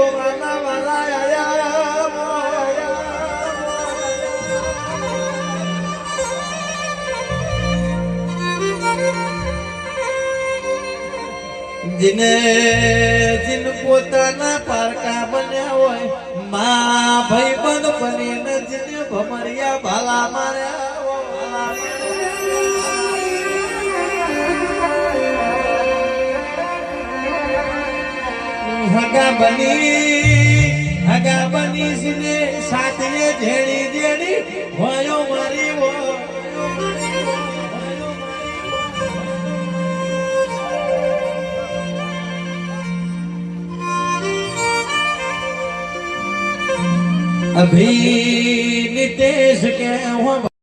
જોવાના વાલા આયા जिने जिन पोताना पारका बन्या होय मां भाईबंध बनीने जिन भमरिया भाला मार्या हगा बनी जिने साथने झेड़ी जेड़ी होयो मारी वो अभी नितेश के